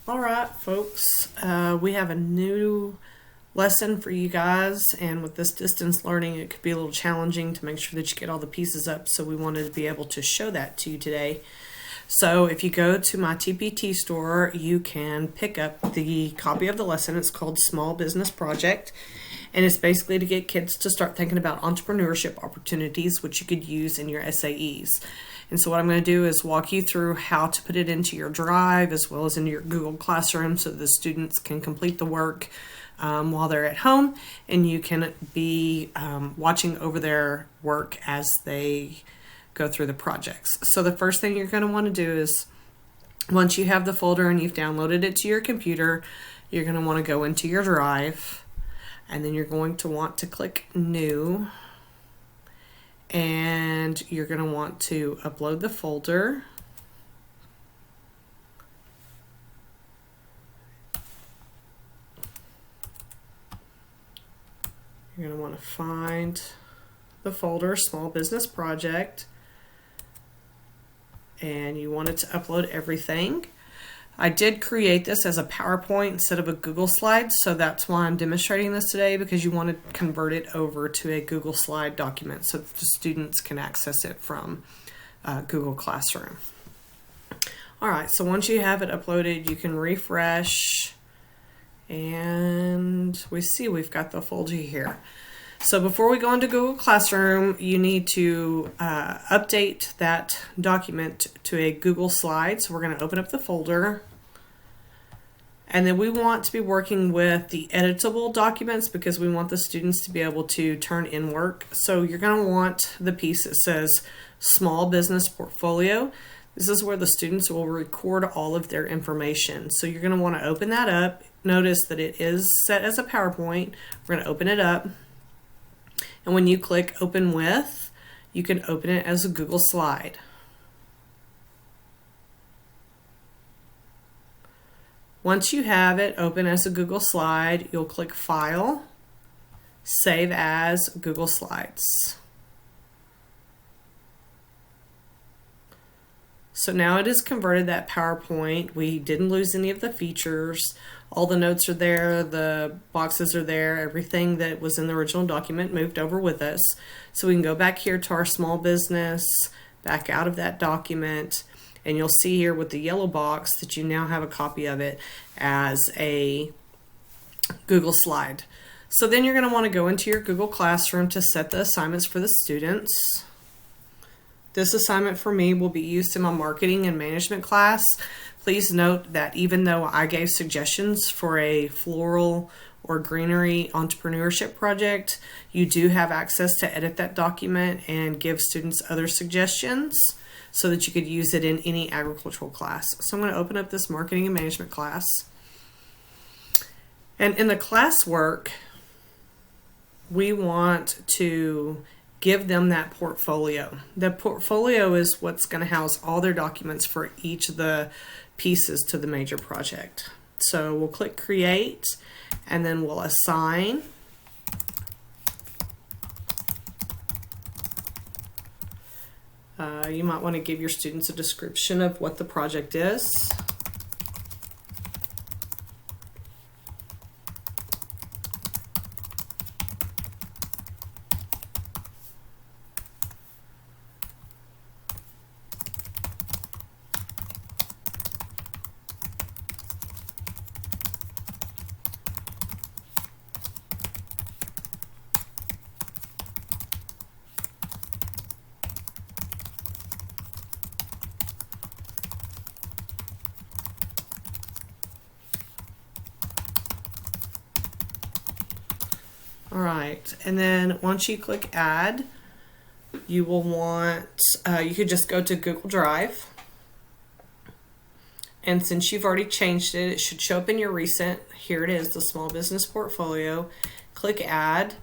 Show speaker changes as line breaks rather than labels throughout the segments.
All right, folks, we have a new lesson for you guys, and with this distance learning, it could be a little challenging to make sure that you get all the pieces up, so we wanted to be able to show that to you today. So if you go to my TPT store, you can pick up the copy of the lesson. It's called Small Business Project, and it's basically to get kids to start thinking about entrepreneurship opportunities, which you could use in your SAEs. And so what I'm going to do is walk you through how to put it into your Drive as well as into your Google Classroom so the students can complete the work while they're at home, and you can be watching over their work as they go through the projects. So the first thing you're going to want to do is, once you have the folder and you've downloaded it to your computer, you're going to want to go into your Drive, and then you're going to want to click New, and you're going to want to upload the folder. You're going to want to find the folder Small Business Project, and you want it to upload everything. I did create this as a PowerPoint instead of a Google slide, so that's why I'm demonstrating this today, because you want to convert it over to a Google slide document so that the students can access it from Google Classroom. Alright, so once you have it uploaded, you can refresh, and we see we've got the folder here. So before we go into Google Classroom, you need to update that document to a Google slide. So we're going to open up the folder. And then we want to be working with the editable documents because we want the students to be able to turn in work. So you're going to want the piece that says Small Business Portfolio. This is where the students will record all of their information. So you're going to want to open that up. Notice that it is set as a PowerPoint. We're going to open it up. And when you click Open With, you can open it as a Google slide. Once you have it open as a Google slide, you'll click File, Save as Google Slides. So now it has converted that PowerPoint. We didn't lose any of the features. All the notes are there, the boxes are there, everything that was in the original document moved over with us. So we can go back here to our small business, back out of that document, and you'll see here with the yellow box that you now have a copy of it as a Google slide. So then you're going to want to go into your Google Classroom to set the assignments for the students. This assignment for me will be used in my marketing and management class. Please note that even though I gave suggestions for a floral or greenery entrepreneurship project, you do have access to edit that document and give students other suggestions so that you could use it in any agricultural class. So I'm going to open up this marketing and management class. And in the classwork, we want to give them that portfolio. The portfolio is what's going to house all their documents for each of the pieces to the major project. So we'll click Create, and then we'll assign. You might want to give your students a description of what the project is. All right, and then once you click Add, you will want, you could just go to Google Drive. And since you've already changed it, it should show up in your recent. Here it is, the Small Business Portfolio. Click Add.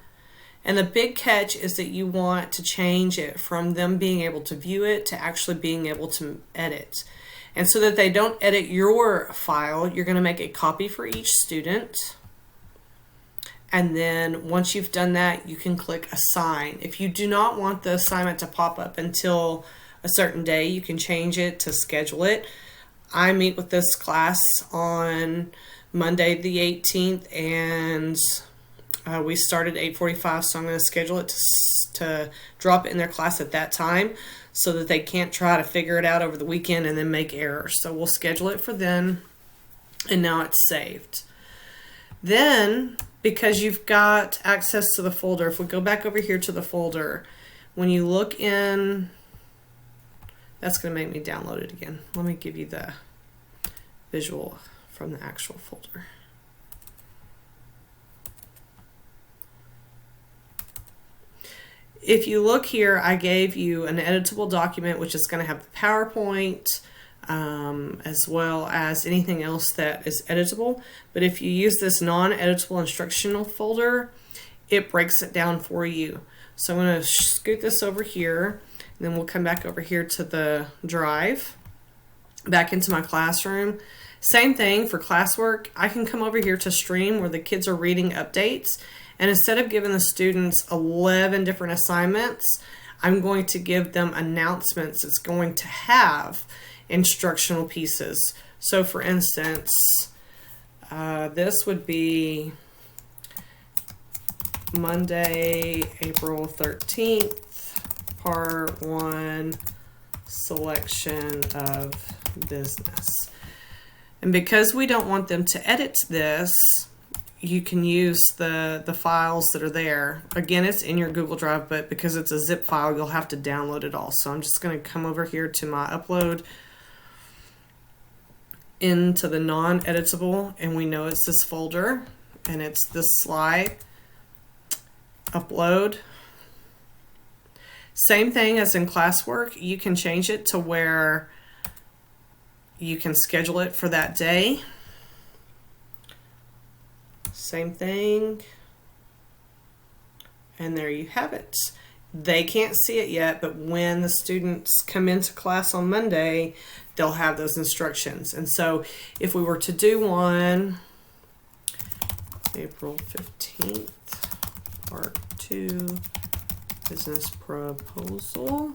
And the big catch is that you want to change it from them being able to view it to actually being able to edit. And so that they don't edit your file, you're going to make a copy for each student. And then once you've done that, you can click Assign. If you do not want the assignment to pop up until a certain day, you can change it to schedule it. I meet with this class on Monday the 18th, and we start at 8:45, so I'm going to schedule it to drop it in their class at that time so that they can't try to figure it out over the weekend and then make errors. So we'll schedule it for then, and now it's saved. Then, because you've got access to the folder, if we go back over here to the folder, when you look in, that's going to make me download it again. Let me give you the visual from the actual folder. If you look here, I gave you an editable document, which is going to have the PowerPoint, as well as anything else that is editable. But if you use this non-editable instructional folder, it breaks it down for you. So I'm going to scoot this over here, and then we'll come back over here to the drive, back into my classroom. Same thing for classwork. I can come over here to stream where the kids are reading updates, and instead of giving the students 11 different assignments, I'm going to give them announcements. It's going to have instructional pieces. So for instance, this would be Monday, April 13th, part 1, selection of business. And because we don't want them to edit this, you can use the files that are there. Again, it's in your Google Drive, but because it's a zip file, you'll have to download it all. So I'm just going to come over here to my upload into the non-editable, and we know it's this folder, and it's this slide. Upload. Same thing as in classwork. You can change it to where you can schedule it for that day. Same thing. And there you have it. They can't see it yet, but when the students come into class on Monday, they'll have those instructions. And so if we were to do one, April 15th, part 2, business proposal.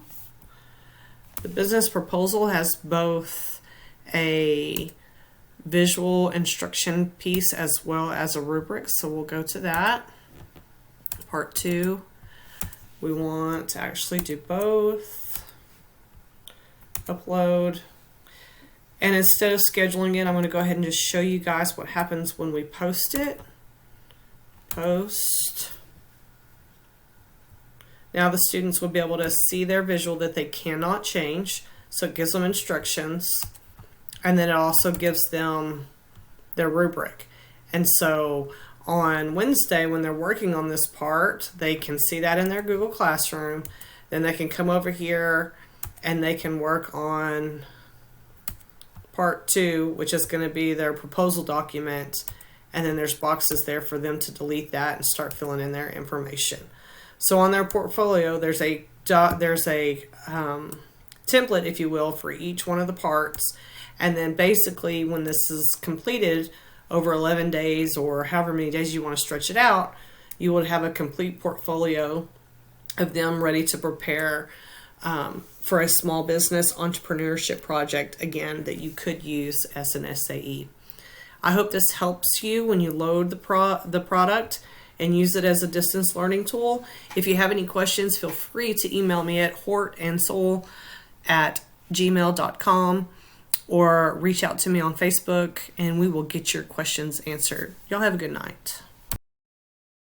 The business proposal has both a visual instruction piece as well as a rubric, so we'll go to that. Part 2, we want to actually do both. Upload. And instead of scheduling it, I'm going to go ahead and just show you guys what happens when we post it. Post. Now the students will be able to see their visual that they cannot change, so it gives them instructions. And then it also gives them their rubric. And so on Wednesday, when they're working on this part, they can see that in their Google Classroom. Then they can come over here and they can work on part 2, which is going to be their proposal document. And then there's boxes there for them to delete that and start filling in their information. So on their portfolio, there's a template, if you will, for each one of the parts. And then basically when this is completed over 11 days or however many days you want to stretch it out, you would have a complete portfolio of them ready to prepare for a small business entrepreneurship project, again, that you could use as an SAE. I hope this helps you when you load the product and use it as a distance learning tool. If you have any questions, feel free to email me at hortandsole@gmail.com. or reach out to me on Facebook, and we will get your questions answered. Y'all have a good night.